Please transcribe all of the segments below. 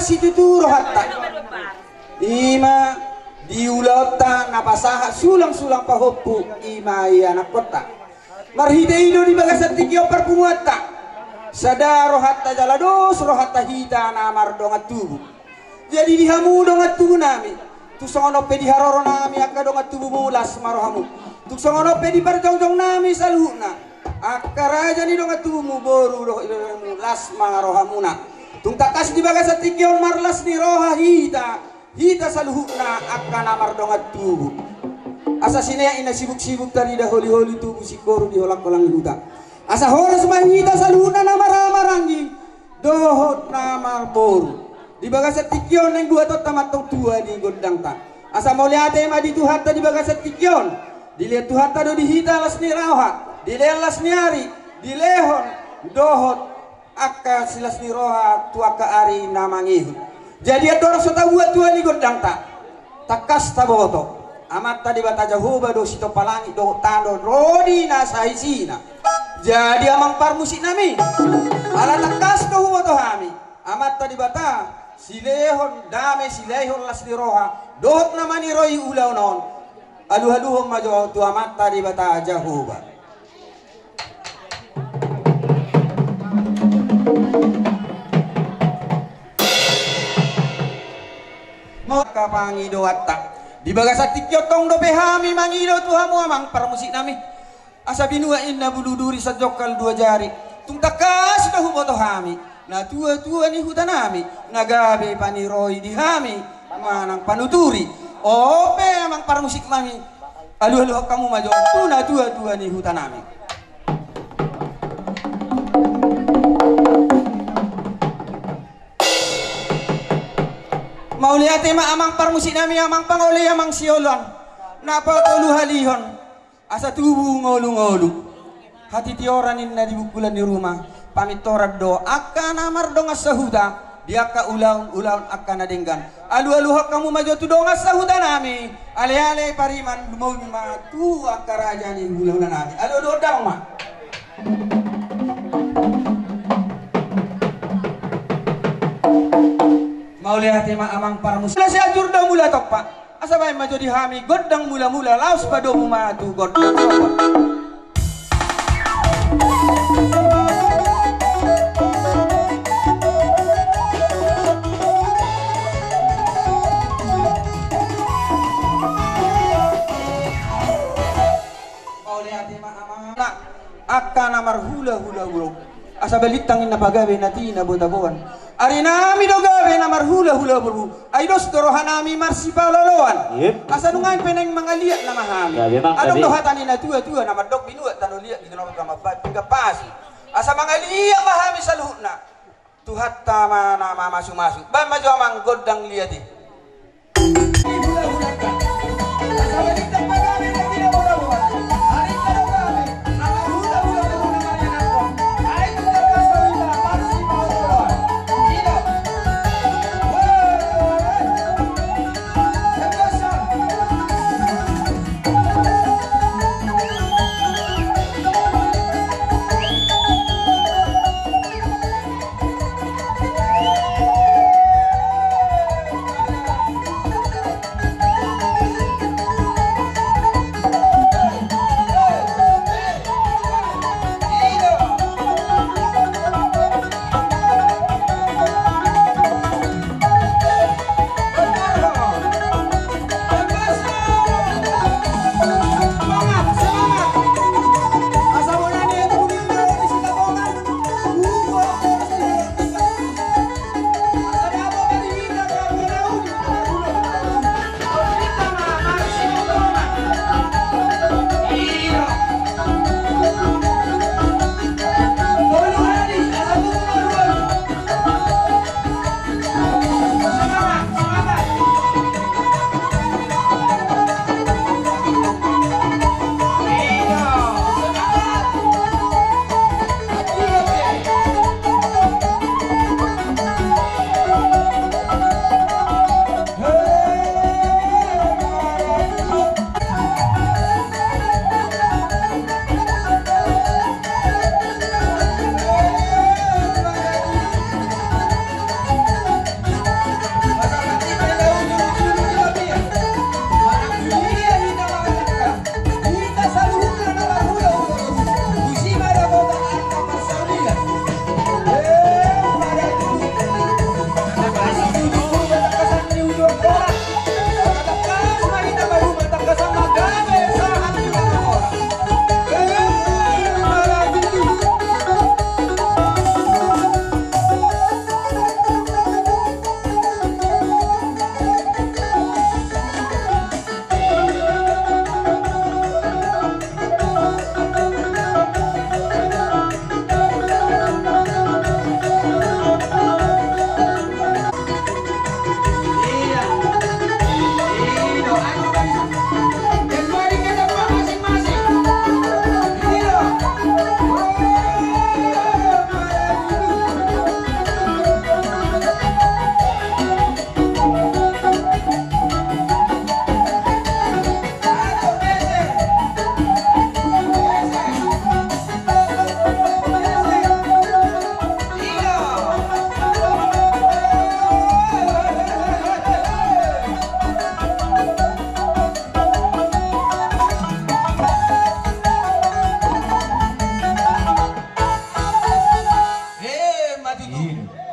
Situturo hatta ima diulata napasaha sulang-sulang pahoppu ima anak kota marhideino di bagasan tikio perkumuata sadaro hatta jalados rohatta hita namar dongat tubuh jadi dihamu dongat tubuh nami tu songono pe diharoro nami akka dongat tubuh mulas marohamu tu songono pe di parjongjong nami saluhna akka raja ni dongat tubuhmu boru mulas marohamuna tung takas di bagasa tikion marlas ni roha hita saluhuna akka namar dongat tubuh asa sinea ina sibuk-sibuk tadi dah holi-holi tubuh sikoru di holak-holang huta asa horas mahita saluhuna namar-amarangi dohot namar boru di bagasa tikion neng dua tot tamat tua di gondang ta asa mau lihat ema di tuhatta di bagasa tikion dilihat tuhatta do di hita las ni roha dilelas ni ari dilehon dohot akka silas ni roha tuaka ari namangihu jadi ador sota buat tua ni gondang tak takas taboto amat tadi bata jahoba do sito palangi do tando rodi na saisina jadi amang parmusik nami ala takas do huboto hami amat tadi bata silehon dame silehon las ni roha dohot namani roi ulau non aduh-aduh majo tu amat tadi bata jahoba maka pangido watta di bagasa tikyotong do behami mangido tuhamu amang parmusik nami asa binua inna buluduri sajokal dua jari tung takas do huboto hami na tua-tua ni hutanami nagabe paniroi di hami manang panuturi ope amang parmusik mami aluh-aluh kamu majo tuna tua-tua ni hutanami mau lihat tema amang parmusik nami amang pangole amang siolon napa tolu halihon asa tubuh ngolu-ngolu hati tioran inna di bukulan di rumah pamit torad do akan amar dongas sahuda dia ka ulaun akan adenggan alu-alu hak kamu maju tu dongas sahuda nami ale-ale pariman mau ma tu akaraja ni ulaun nami alu dang ma mau lihat tema amang parmus la si ajur da mula tokpa asa bay maju di hami godang mula-mula laus pado matu godang mau lihat tema amang akan amar hula asa balitangin na pagawe natina botaboan ari nami do gawe na marhula bulu ay dos dorohanami marsipaloloan asa nungay peneng mangaliat na mahami adong dohatani na tua na madok binuat tano liat di kanong kamabat hingga pasi asa mangaliat mahami sa luhna tuhat tama na mamasuk ba maju amang godang liati asa balitang pagawe natina botaboan ari kado gawe na marhula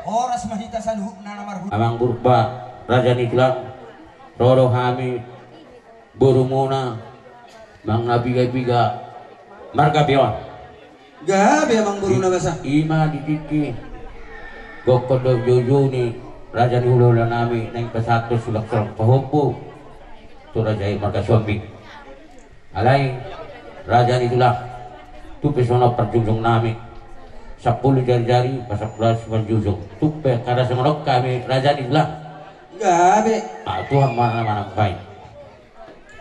Oras mahita sa luhuk na namarhut. Amang Purba, Raja Niklang, Roro Hamid, Burumuna, Mang Nabiga-biga, Margabion. Gabi amang buru na basa. Ima ditiki, Gokodo Jojo ni Raja Nihulola nami, Nang Pasato sulak-sulak pahumpo, Itu Raja Margaswami. Alay, Raja Nitulah, Itu pesona perjunjung nami, 10 jari-jari, pasak belas menjunjung. Tupe karena semenok kami Raja Nitulah. Gabi. Tuhan mana-mana baik.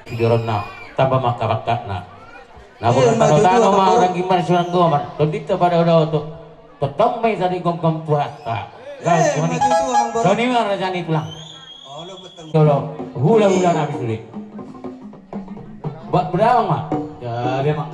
Sidoron na, tambah maka-maka na. Namun kalau orang gimana surang goman, terdita pada udah tuh, tetap may tadi gom-gom puasa. Guys, so ini mah Raja Nitulah. Kalau hula-hula nabi sulit. Buat berapa mah? Ya memang